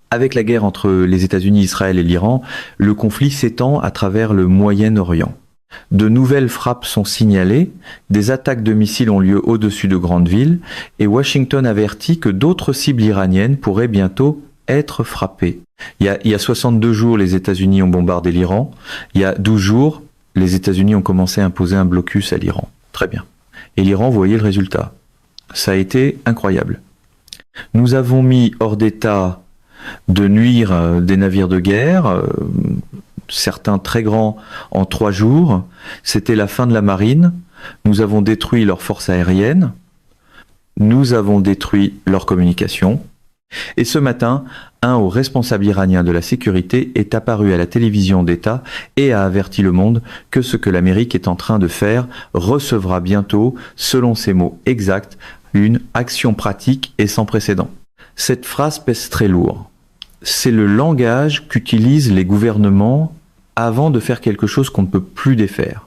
Avec la guerre entre les États-Unis, Israël et l'Iran, le conflit s'étend à travers le Moyen-Orient. De nouvelles frappes sont signalées, des attaques de missiles ont lieu au-dessus de grandes villes, et Washington avertit que d'autres cibles iraniennes pourraient bientôt être frappées. Il y a 62 jours, les États-Unis ont bombardé l'Iran. Il y a 12 jours, les États-Unis ont commencé à imposer un blocus à l'Iran. Très bien. Et l'Iran, vous voyez le résultat. Ça a été incroyable. Nous avons mis hors d'état de nuire des navires de guerre, certains très grands en 3 jours. C'était la fin de la marine. Nous avons détruit leurs forces aériennes. Nous avons détruit leurs communications. Et ce matin, un haut responsable iranien de la sécurité est apparu à la télévision d'État et a averti le monde que ce que l'Amérique est en train de faire recevra bientôt, selon ses mots exacts, une action pratique et sans précédent. Cette phrase pèse très lourd. C'est le langage qu'utilisent les gouvernements avant de faire quelque chose qu'on ne peut plus défaire.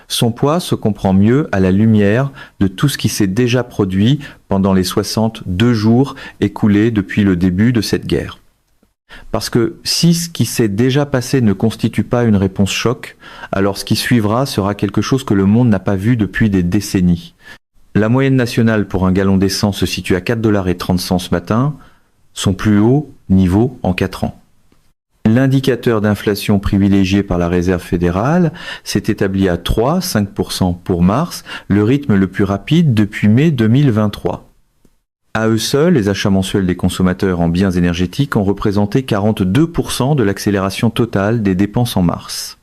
Son poids se comprend mieux à la lumière de tout ce qui s'est déjà produit pendant les 62 jours écoulés depuis le début de cette guerre. Parce que si ce qui s'est déjà passé ne constitue pas une réponse choc, alors ce qui suivra sera quelque chose que le monde n'a pas vu depuis des décennies. La moyenne nationale pour un gallon d'essence se situe à 4,30 $ ce matin, son plus haut niveau en 4 ans. L'indicateur d'inflation privilégié par la Réserve fédérale s'est établi à 3,5% pour mars, le rythme le plus rapide depuis mai 2023. À eux seuls, les achats mensuels des consommateurs en biens énergétiques ont représenté 42% de l'accélération totale des dépenses en mars.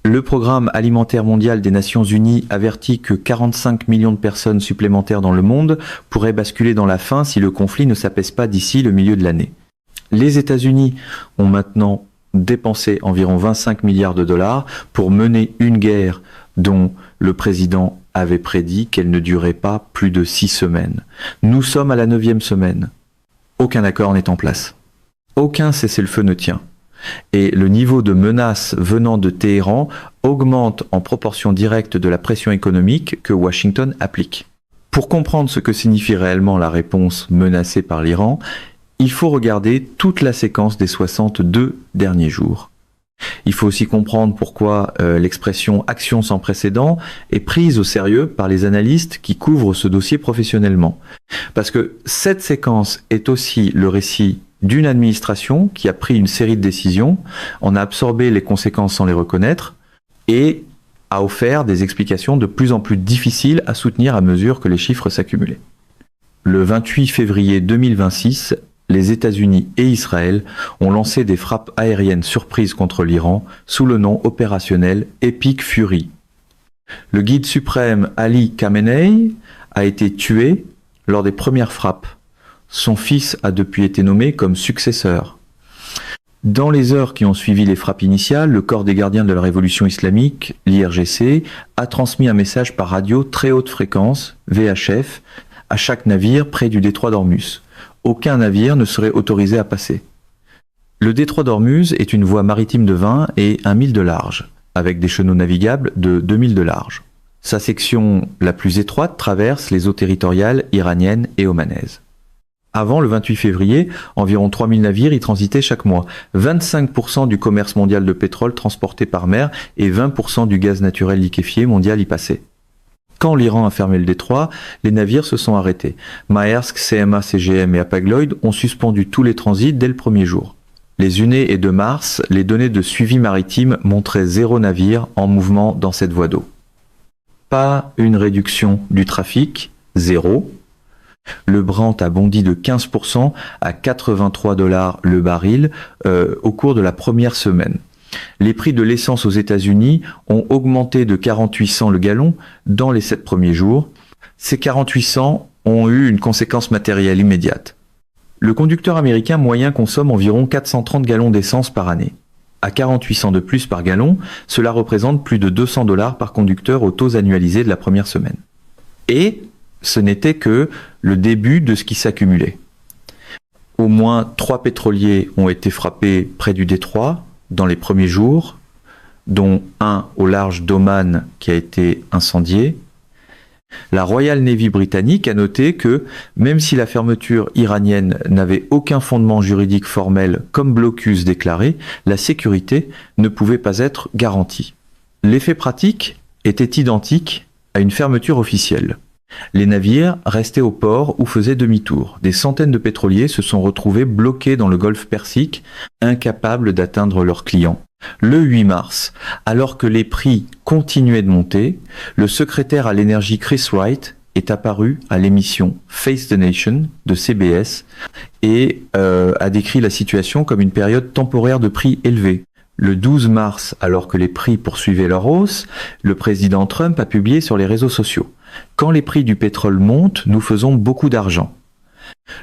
Le Programme alimentaire mondial des Nations Unies avertit que 45 millions de personnes supplémentaires dans le monde pourraient basculer dans la faim si le conflit ne s'apaise pas d'ici le milieu de l'année. Les États-Unis ont maintenant dépensé environ 25 milliards de dollars pour mener une guerre dont le président avait prédit qu'elle ne durerait pas plus de 6 semaines. Nous sommes à la 9e semaine. Aucun accord n'est en place. Aucun cessez-le-feu ne tient. Et le niveau de menace venant de Téhéran augmente en proportion directe de la pression économique que Washington applique. Pour comprendre ce que signifie réellement la réponse menacée par l'Iran, il faut regarder toute la séquence des 62 derniers jours. Il faut aussi comprendre pourquoi l'expression « action sans précédent » est prise au sérieux par les analystes qui couvrent ce dossier professionnellement. Parce que cette séquence est aussi le récit d'une administration qui a pris une série de décisions, en a absorbé les conséquences sans les reconnaître, et a offert des explications de plus en plus difficiles à soutenir à mesure que les chiffres s'accumulaient. Le 28 février 2026, les États-Unis et Israël ont lancé des frappes aériennes surprises contre l'Iran sous le nom opérationnel Epic Fury. Le guide suprême Ali Khamenei a été tué lors des premières frappes. Son fils a depuis été nommé comme successeur. Dans les heures qui ont suivi les frappes initiales, le corps des gardiens de la révolution islamique, l'IRGC, a transmis un message par radio très haute fréquence, VHF, à chaque navire près du détroit d'Ormuz. Aucun navire ne serait autorisé à passer. Le détroit d'Ormuz est une voie maritime de 20 et 1 mille de large, avec des chenaux navigables de 2000 de large. Sa section la plus étroite traverse les eaux territoriales iraniennes et omanaises. Avant le 28 février, environ 3000 navires y transitaient chaque mois. 25% du commerce mondial de pétrole transporté par mer et 20% du gaz naturel liquéfié mondial y passait. Quand l'Iran a fermé le détroit, les navires se sont arrêtés. Maersk, CMA CGM et Hapag-Lloyd ont suspendu tous les transits dès le premier jour. Les 1 et 2 mars, les données de suivi maritime montraient 0 navire en mouvement dans cette voie d'eau. Pas une réduction du trafic, 0. Le Brent a bondi de 15% à 83 $ le baril au cours de la première semaine. Les prix de l'essence aux États-Unis ont augmenté de 48 cents le gallon dans les 7 premiers jours. Ces 48 cents ont eu une conséquence matérielle immédiate. Le conducteur américain moyen consomme environ 430 gallons d'essence par année. À 48 cents de plus par gallon, cela représente plus de 200 $ par conducteur aux taux annualisés de la première semaine. Et ce n'était que le début de ce qui s'accumulait. Au moins 3 pétroliers ont été frappés près du détroit dans les premiers jours, dont un au large d'Oman qui a été incendié. La Royal Navy britannique a noté que, même si la fermeture iranienne n'avait aucun fondement juridique formel comme blocus déclaré, la sécurité ne pouvait pas être garantie. L'effet pratique était identique à une fermeture officielle. Les navires restaient au port ou faisaient demi-tour. Des centaines de pétroliers se sont retrouvés bloqués dans le golfe Persique, incapables d'atteindre leurs clients. Le 8 mars, alors que les prix continuaient de monter, le secrétaire à l'énergie Chris Wright est apparu à l'émission Face the Nation de CBS et a décrit la situation comme une période temporaire de prix élevés. Le 12 mars, alors que les prix poursuivaient leur hausse, le président Trump a publié sur les réseaux sociaux: quand les prix du pétrole montent, nous faisons beaucoup d'argent.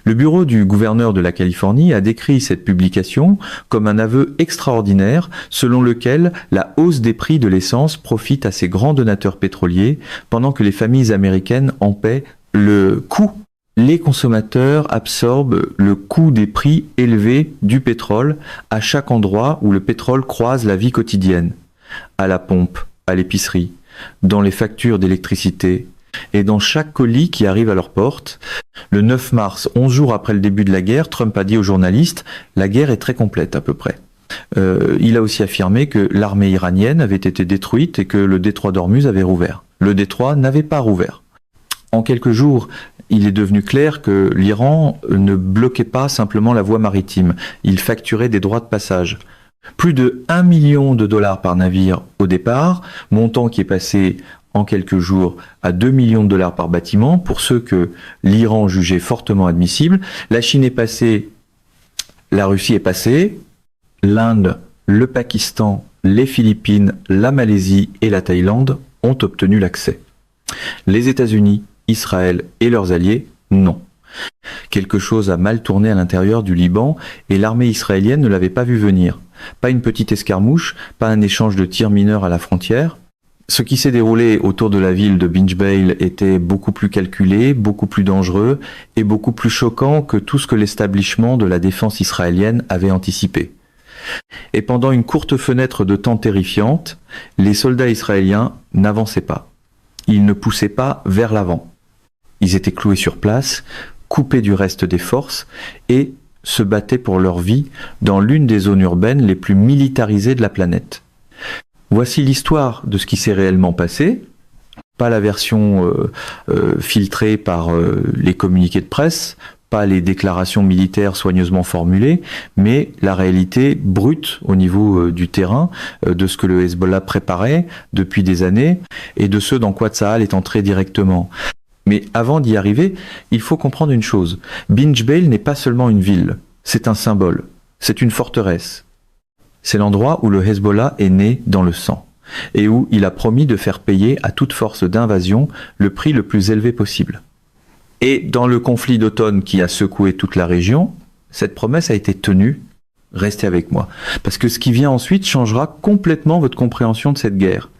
Le bureau du gouverneur de la Californie a décrit cette publication comme un aveu extraordinaire selon lequel la hausse des prix de l'essence profite à ces grands donateurs pétroliers pendant que les familles américaines en paient le coût. Les consommateurs absorbent le coût des prix élevés du pétrole à chaque endroit où le pétrole croise la vie quotidienne, à la pompe, à l'épicerie, dans les factures d'électricité, et dans chaque colis qui arrive à leur porte. Le 9 mars, 11 jours après le début de la guerre, Trump a dit aux journalistes « La guerre est très complète à peu près ». Il a aussi affirmé que l'armée iranienne avait été détruite et que le détroit d'Ormuz avait rouvert. Le détroit n'avait pas rouvert. En quelques jours, il est devenu clair que l'Iran ne bloquait pas simplement la voie maritime, il facturait des droits de passage. Plus de 1 million de dollars par navire au départ, montant qui est passé en quelques jours à 2 millions de dollars par bâtiment, pour ceux que l'Iran jugeait fortement admissibles. La Chine est passée, la Russie est passée, l'Inde, le Pakistan, les Philippines, la Malaisie et la Thaïlande ont obtenu l'accès. Les États-Unis, Israël et leurs alliés, non. Quelque chose a mal tourné à l'intérieur du Liban et l'armée israélienne ne l'avait pas vu venir. Pas une petite escarmouche, pas un échange de tirs mineurs à la frontière. Ce qui s'est déroulé autour de la ville de Binjbeil était beaucoup plus calculé, beaucoup plus dangereux et beaucoup plus choquant que tout ce que l'établissement de la défense israélienne avait anticipé. Et pendant une courte fenêtre de temps terrifiante, les soldats israéliens n'avançaient pas. Ils ne poussaient pas vers l'avant. Ils étaient cloués sur place, coupés du reste des forces et se battaient pour leur vie dans l'une des zones urbaines les plus militarisées de la planète. Voici l'histoire de ce qui s'est réellement passé, pas la version filtrée par les communiqués de presse, pas les déclarations militaires soigneusement formulées, mais la réalité brute au niveau du terrain, de ce que le Hezbollah préparait depuis des années, et de ce dans quoi Tsahal est entré directement. Mais avant d'y arriver, il faut comprendre une chose. Binjbeil n'est pas seulement une ville, c'est un symbole, c'est une forteresse. C'est l'endroit où le Hezbollah est né dans le sang, et où il a promis de faire payer à toute force d'invasion le prix le plus élevé possible. Et dans le conflit d'automne qui a secoué toute la région, cette promesse a été tenue. Restez avec moi, parce que ce qui vient ensuite changera complètement votre compréhension de cette guerre.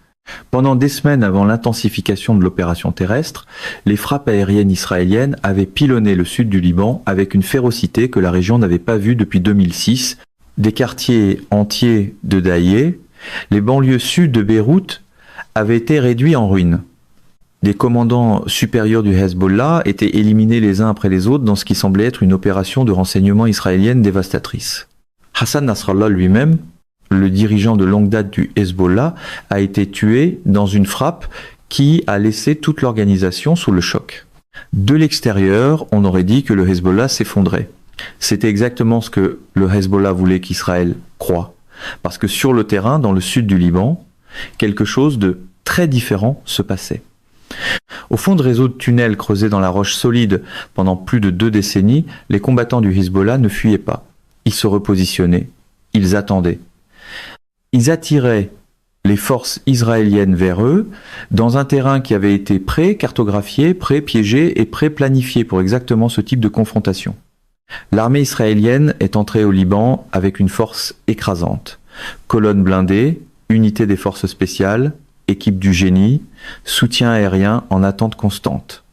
Pendant des semaines avant l'intensification de l'opération terrestre, les frappes aériennes israéliennes avaient pilonné le sud du Liban avec une férocité que la région n'avait pas vue depuis 2006. Des quartiers entiers de Daïé, les banlieues sud de Beyrouth avaient été réduits en ruines. Des commandants supérieurs du Hezbollah étaient éliminés les uns après les autres dans ce qui semblait être une opération de renseignement israélienne dévastatrice. Hassan Nasrallah lui-même, le dirigeant de longue date du Hezbollah, a été tué dans une frappe qui a laissé toute l'organisation sous le choc. De l'extérieur, on aurait dit que le Hezbollah s'effondrait. C'était exactement ce que le Hezbollah voulait qu'Israël croie. Parce que sur le terrain, dans le sud du Liban, quelque chose de très différent se passait. Au fond de réseaux de tunnels creusés dans la roche solide pendant plus de 2 décennies, les combattants du Hezbollah ne fuyaient pas. Ils se repositionnaient, ils attendaient. Ils attiraient les forces israéliennes vers eux dans un terrain qui avait été pré-cartographié, pré-piégé et pré-planifié pour exactement ce type de confrontation. L'armée israélienne est entrée au Liban avec une force écrasante. Colonnes blindées, unités des forces spéciales, équipe du génie, soutien aérien en attente constante.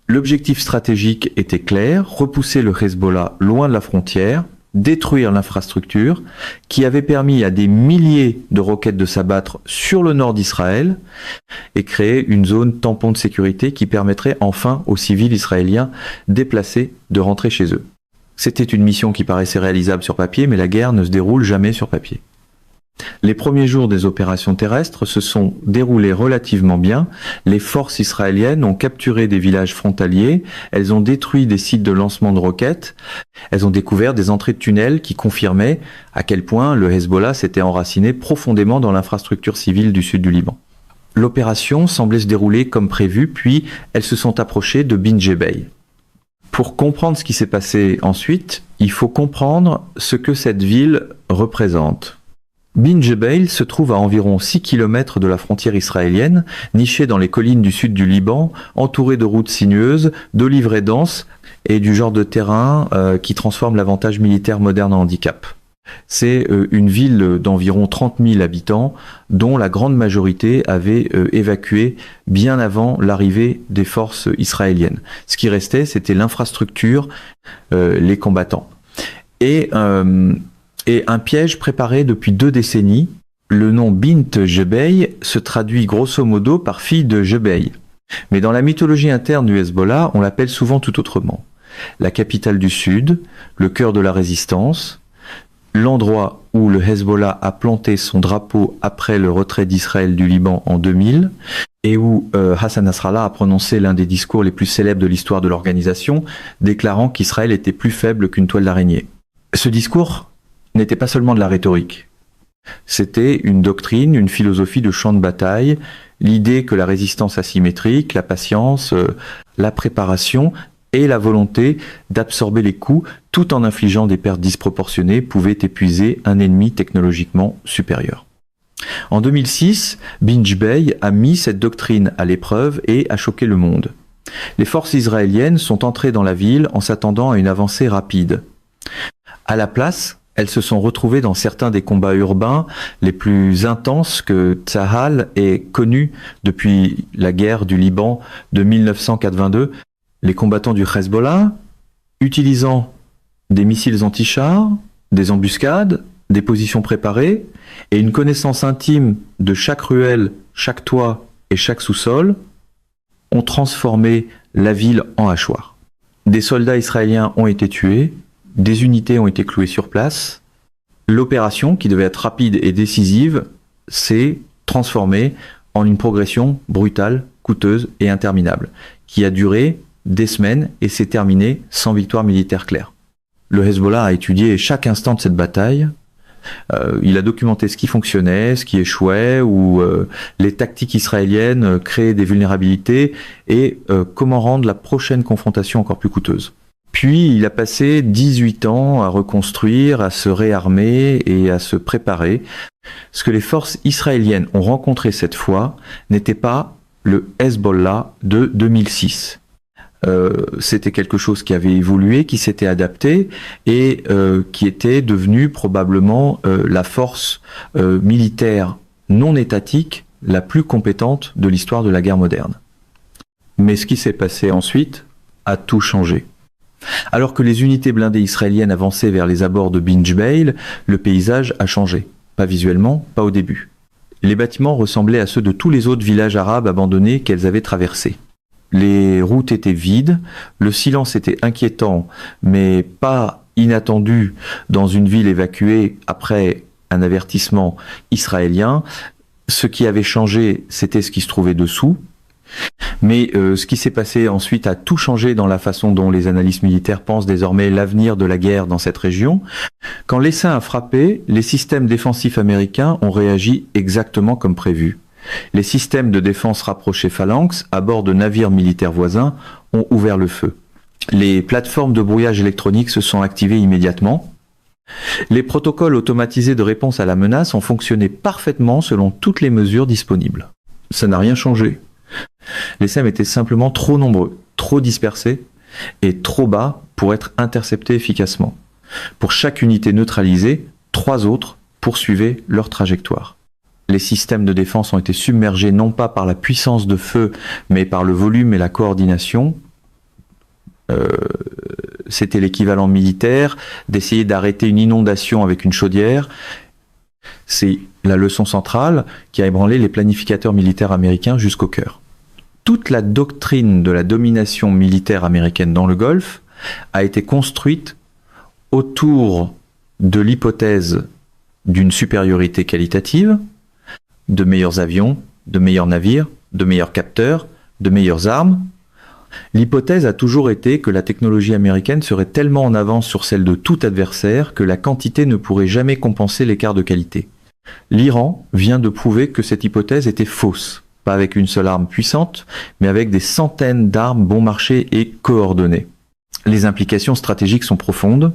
L'objectif stratégique était clair, repousser le Hezbollah loin de la frontière détruire l'infrastructure qui avait permis à des milliers de roquettes de s'abattre sur le nord d'Israël et créer une zone tampon de sécurité qui permettrait enfin aux civils israéliens déplacés de rentrer chez eux. C'était une mission qui paraissait réalisable sur papier, mais la guerre ne se déroule jamais sur papier. Les premiers jours des opérations terrestres se sont déroulés relativement bien. Les forces israéliennes ont capturé des villages frontaliers, elles ont détruit des sites de lancement de roquettes, elles ont découvert des entrées de tunnels qui confirmaient à quel point le Hezbollah s'était enraciné profondément dans l'infrastructure civile du sud du Liban. L'opération semblait se dérouler comme prévu, puis elles se sont approchées de Bin Jebel. Pour comprendre ce qui s'est passé ensuite, il faut comprendre ce que cette ville représente. Bin Jebel se trouve à environ 6 km de la frontière israélienne, niché dans les collines du sud du Liban, entouré de routes sinueuses, d'oliveraies denses et du genre de terrain qui transforme l'avantage militaire moderne en handicap. C'est une ville d'environ 30 000 habitants, dont la grande majorité avait évacué bien avant l'arrivée des forces israéliennes. Ce qui restait, c'était l'infrastructure, les combattants. Et un piège préparé depuis 2 décennies. Le nom Bint Jebel se traduit grosso modo par fille de Jebel. Mais dans la mythologie interne du Hezbollah, on l'appelle souvent tout autrement. La capitale du Sud, le cœur de la résistance, l'endroit où le Hezbollah a planté son drapeau après le retrait d'Israël du Liban en 2000, et où Hassan Nasrallah a prononcé l'un des discours les plus célèbres de l'histoire de l'organisation, déclarant qu'Israël était plus faible qu'une toile d'araignée. Ce discours n'était pas seulement de la rhétorique. C'était une doctrine, une philosophie de champ de bataille, l'idée que la résistance asymétrique, la patience, la préparation et la volonté d'absorber les coups tout en infligeant des pertes disproportionnées pouvaient épuiser un ennemi technologiquement supérieur. En 2006, Bin Jebel a mis cette doctrine à l'épreuve et a choqué le monde. Les forces israéliennes sont entrées dans la ville en s'attendant à une avancée rapide. À la place, elles se sont retrouvées dans certains des combats urbains les plus intenses que Tsahal ait connus depuis la guerre du Liban de 1982. Les combattants du Hezbollah, utilisant des missiles anti-chars, des embuscades, des positions préparées et une connaissance intime de chaque ruelle, chaque toit et chaque sous-sol, ont transformé la ville en hachoir. Des soldats israéliens ont été tués, des unités ont été clouées sur place. L'opération, qui devait être rapide et décisive, s'est transformée en une progression brutale, coûteuse et interminable, qui a duré des semaines et s'est terminée sans victoire militaire claire. Le Hezbollah a étudié chaque instant de cette bataille. Il a documenté ce qui fonctionnait, ce qui échouait, ou les tactiques israéliennes créaient des vulnérabilités et comment rendre la prochaine confrontation encore plus coûteuse. Puis il a passé 18 ans à reconstruire, à se réarmer et à se préparer. Ce que les forces israéliennes ont rencontré cette fois n'était pas le Hezbollah de 2006. C'était quelque chose qui avait évolué, qui s'était adapté et qui était devenu probablement la force militaire non étatique la plus compétente de l'histoire de la guerre moderne. Mais ce qui s'est passé ensuite a tout changé. Alors que les unités blindées israéliennes avançaient vers les abords de Bin Jebel, le paysage a changé. Pas visuellement, pas au début. Les bâtiments ressemblaient à ceux de tous les autres villages arabes abandonnés qu'elles avaient traversés. Les routes étaient vides, le silence était inquiétant, mais pas inattendu dans une ville évacuée après un avertissement israélien. Ce qui avait changé, c'était ce qui se trouvait dessous. Mais ce qui s'est passé ensuite a tout changé dans la façon dont les analystes militaires pensent désormais l'avenir de la guerre dans cette région. Quand l'essaim a frappé, les systèmes défensifs américains ont réagi exactement comme prévu. Les systèmes de défense rapprochés Phalanx, à bord de navires militaires voisins, ont ouvert le feu. Les plateformes de brouillage électronique se sont activées immédiatement. Les protocoles automatisés de réponse à la menace ont fonctionné parfaitement selon toutes les mesures disponibles. Ça n'a rien changé. Les SEM étaient simplement trop nombreux, trop dispersés et trop bas pour être interceptés efficacement. Pour chaque unité neutralisée, 3 autres poursuivaient leur trajectoire. Les systèmes de défense ont été submergés non pas par la puissance de feu, mais par le volume et la coordination. C'était l'équivalent militaire d'essayer d'arrêter une inondation avec une chaudière. C'est la leçon centrale qui a ébranlé les planificateurs militaires américains jusqu'au cœur. Toute la doctrine de la domination militaire américaine dans le Golfe a été construite autour de l'hypothèse d'une supériorité qualitative, de meilleurs avions, de meilleurs navires, de meilleurs capteurs, de meilleures armes. L'hypothèse a toujours été que la technologie américaine serait tellement en avance sur celle de tout adversaire que la quantité ne pourrait jamais compenser l'écart de qualité. L'Iran vient de prouver que cette hypothèse était fausse, pas avec une seule arme puissante, mais avec des centaines d'armes bon marché et coordonnées. Les implications stratégiques sont profondes.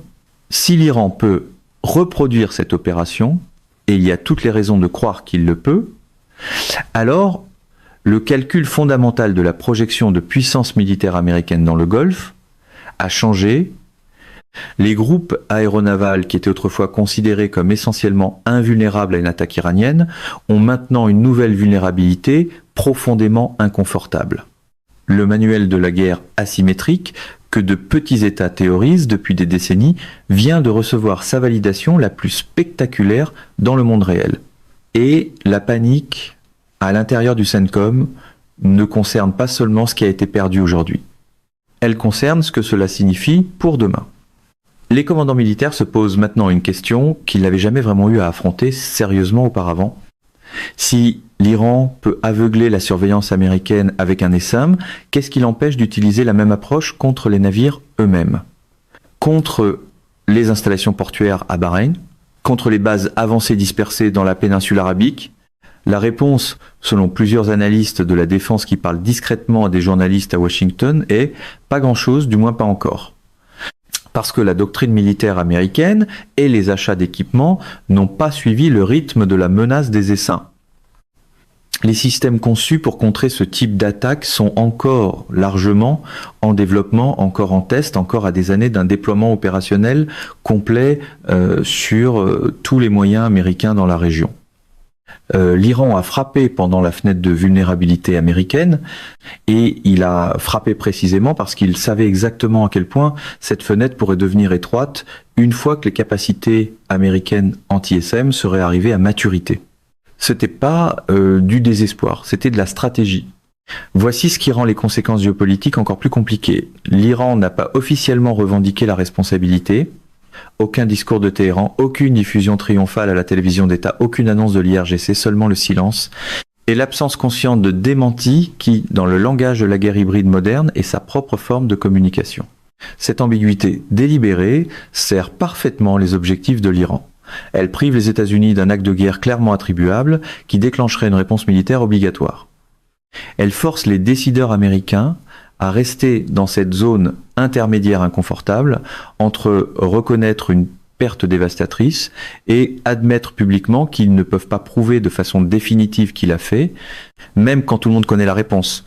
Si l'Iran peut reproduire cette opération, et il y a toutes les raisons de croire qu'il le peut, alors le calcul fondamental de la projection de puissance militaire américaine dans le Golfe a changé. Les groupes aéronavals qui étaient autrefois considérés comme essentiellement invulnérables à une attaque iranienne ont maintenant une nouvelle vulnérabilité profondément inconfortable. Le manuel de la guerre asymétrique, que de petits États théorisent depuis des décennies, vient de recevoir sa validation la plus spectaculaire dans le monde réel. Et la panique à l'intérieur du CENTCOM ne concerne pas seulement ce qui a été perdu aujourd'hui. Elle concerne ce que cela signifie pour demain. Les commandants militaires se posent maintenant une question qu'ils n'avaient jamais vraiment eu à affronter sérieusement auparavant. Si l'Iran peut aveugler la surveillance américaine avec un ESAM, qu'est-ce qui l'empêche d'utiliser la même approche contre les navires eux-mêmes? Contre les installations portuaires à Bahreïn, contre les bases avancées dispersées dans la péninsule arabique? La réponse, selon plusieurs analystes de la défense qui parlent discrètement à des journalistes à Washington, est pas grand-chose, du moins pas encore. Parce que la doctrine militaire américaine et les achats d'équipements n'ont pas suivi le rythme de la menace des essaims. Les systèmes conçus pour contrer ce type d'attaque sont encore largement en développement, encore en test, encore à des années d'un déploiement opérationnel complet sur tous les moyens américains dans la région. L'Iran a frappé pendant la fenêtre de vulnérabilité américaine et il a frappé précisément parce qu'il savait exactement à quel point cette fenêtre pourrait devenir étroite une fois que les capacités américaines anti-SM seraient arrivées à maturité. C'était pas du désespoir, c'était de la stratégie. Voici ce qui rend les conséquences géopolitiques encore plus compliquées. L'Iran n'a pas officiellement revendiqué la responsabilité. Aucun discours de Téhéran, aucune diffusion triomphale à la télévision d'État, aucune annonce de l'IRGC, seulement le silence. Et l'absence consciente de démenti qui, dans le langage de la guerre hybride moderne, est sa propre forme de communication. Cette ambiguïté délibérée sert parfaitement les objectifs de l'Iran. Elle prive les États-Unis d'un acte de guerre clairement attribuable qui déclencherait une réponse militaire obligatoire. Elle force les décideurs américains à rester dans cette zone intermédiaire inconfortable entre reconnaître une perte dévastatrice et admettre publiquement qu'ils ne peuvent pas prouver de façon définitive qu'il a fait, même quand tout le monde connaît la réponse.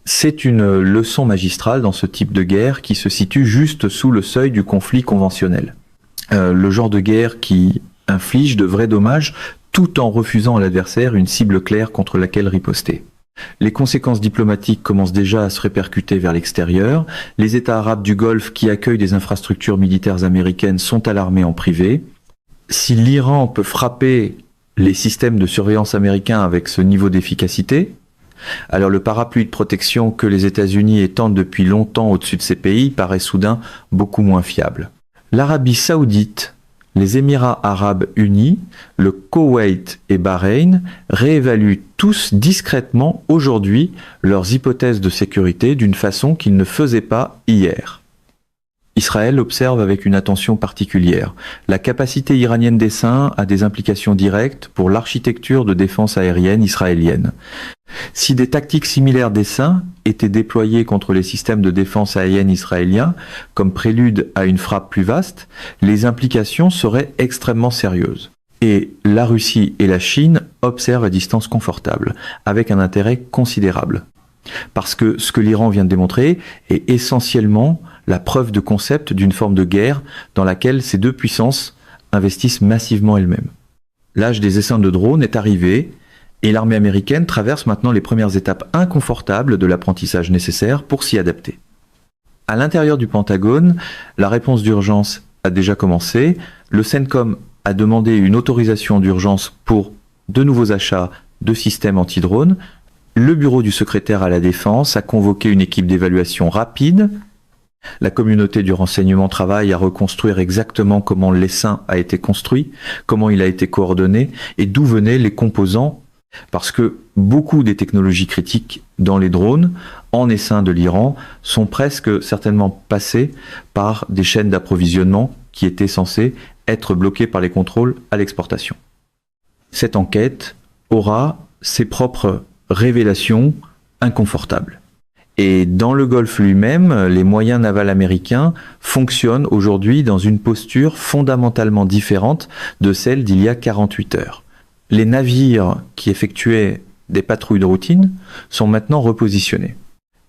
C'est une leçon magistrale dans ce type de guerre qui se situe juste sous le seuil du conflit conventionnel. Le genre de guerre qui inflige de vrais dommages tout en refusant à l'adversaire une cible claire contre laquelle riposter. Les conséquences diplomatiques commencent déjà à se répercuter vers l'extérieur. Les États arabes du Golfe qui accueillent des infrastructures militaires américaines sont alarmés en privé. Si l'Iran peut frapper les systèmes de surveillance américains avec ce niveau d'efficacité, alors le parapluie de protection que les États-Unis étendent depuis longtemps au-dessus de ces pays paraît soudain beaucoup moins fiable. L'Arabie saoudite, les Émirats arabes unis, le Koweït et Bahreïn réévaluent tous discrètement aujourd'hui leurs hypothèses de sécurité d'une façon qu'ils ne faisaient pas hier. Israël observe avec une attention particulière. La capacité iranienne d'essaim a des implications directes pour l'architecture de défense aérienne israélienne. Si des tactiques similaires d'essaim étaient déployées contre les systèmes de défense aérienne israéliens, comme prélude à une frappe plus vaste, les implications seraient extrêmement sérieuses. Et la Russie et la Chine observent à distance confortable, avec un intérêt considérable. Parce que ce que l'Iran vient de démontrer est essentiellement la preuve de concept d'une forme de guerre dans laquelle ces deux puissances investissent massivement elles-mêmes. L'âge des essaims de drones est arrivé et l'armée américaine traverse maintenant les premières étapes inconfortables de l'apprentissage nécessaire pour s'y adapter. À l'intérieur du Pentagone, la réponse d'urgence a déjà commencé. Le CENTCOM a demandé une autorisation d'urgence pour de nouveaux achats de systèmes anti-drones. Le bureau du secrétaire à la Défense a convoqué une équipe d'évaluation rapide. La communauté du renseignement travaille à reconstruire exactement comment l'essaim a été construit, comment il a été coordonné et d'où venaient les composants. Parce que beaucoup des technologies critiques dans les drones, en essaim de l'Iran, sont presque certainement passées par des chaînes d'approvisionnement qui étaient censées être bloquées par les contrôles à l'exportation. Cette enquête aura ses propres révélations inconfortables. Et dans le Golfe lui-même, les moyens navals américains fonctionnent aujourd'hui dans une posture fondamentalement différente de celle d'il y a 48 heures. Les navires qui effectuaient des patrouilles de routine sont maintenant repositionnés.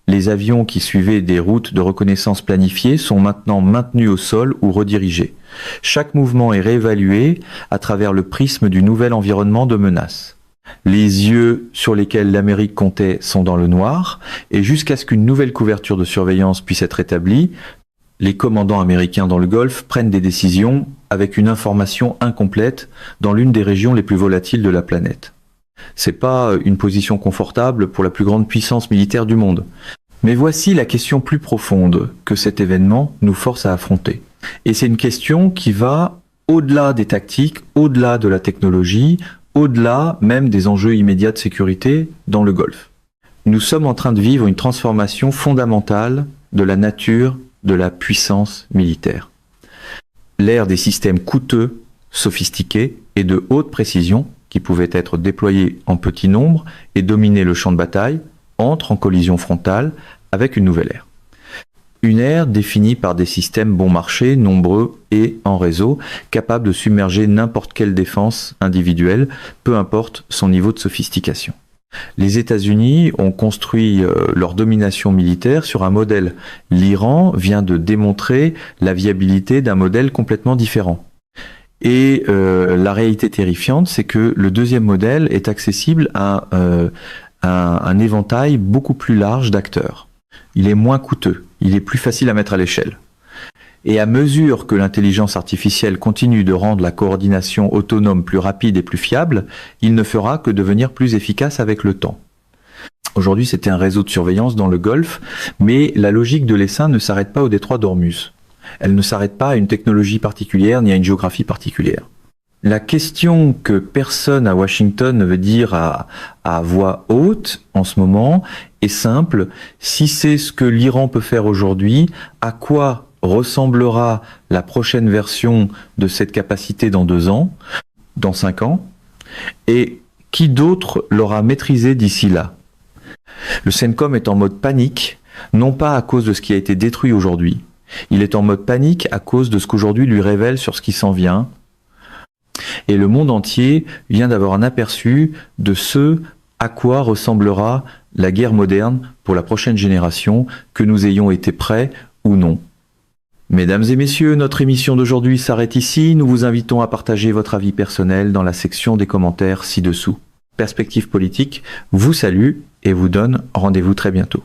Les avions qui suivaient des routes de reconnaissance planifiées sont maintenant maintenus au sol ou redirigés. Chaque mouvement est réévalué à travers le prisme du nouvel environnement de menace. Les yeux sur lesquels l'Amérique comptait sont dans le noir, et jusqu'à ce qu'une nouvelle couverture de surveillance puisse être établie, les commandants américains dans le Golfe prennent des décisions avec une information incomplète dans l'une des régions les plus volatiles de la planète. C'est pas une position confortable pour la plus grande puissance militaire du monde. Mais voici la question plus profonde que cet événement nous force à affronter. Et c'est une question qui va au-delà des tactiques, au-delà de la technologie, au-delà même des enjeux immédiats de sécurité dans le Golfe. Nous sommes en train de vivre une transformation fondamentale de la nature de la puissance militaire. L'ère des systèmes coûteux, sophistiqués et de haute précision, qui pouvaient être déployés en petit nombre et dominer le champ de bataille, entre en collision frontale avec une nouvelle ère. Une ère définie par des systèmes bon marché, nombreux et en réseau, capables de submerger n'importe quelle défense individuelle, peu importe son niveau de sophistication. Les États-Unis ont construit leur domination militaire sur un modèle. L'Iran vient de démontrer la viabilité d'un modèle complètement différent. Et la réalité terrifiante, c'est que le deuxième modèle est accessible à un éventail beaucoup plus large d'acteurs. Il est moins coûteux, il est plus facile à mettre à l'échelle. Et à mesure que l'intelligence artificielle continue de rendre la coordination autonome plus rapide et plus fiable, il ne fera que devenir plus efficace avec le temps. Aujourd'hui, c'était un réseau de surveillance dans le Golfe, mais la logique de l'essaim ne s'arrête pas au détroit d'Ormuz. Elle ne s'arrête pas à une technologie particulière ni à une géographie particulière. La question que personne à Washington ne veut dire à voix haute en ce moment est simple. Si c'est ce que l'Iran peut faire aujourd'hui, à quoi ressemblera la prochaine version de cette capacité dans 2 ans, dans 5 ans, et qui d'autre l'aura maîtrisé d'ici là? Le CENTCOM est en mode panique, non pas à cause de ce qui a été détruit aujourd'hui. Il est en mode panique à cause de ce qu'aujourd'hui lui révèle sur ce qui s'en vient. Et le monde entier vient d'avoir un aperçu de ce à quoi ressemblera la guerre moderne pour la prochaine génération, que nous ayons été prêts ou non. Mesdames et messieurs, notre émission d'aujourd'hui s'arrête ici. Nous vous invitons à partager votre avis personnel dans la section des commentaires ci-dessous. Perspective politique vous salue et vous donne rendez-vous très bientôt.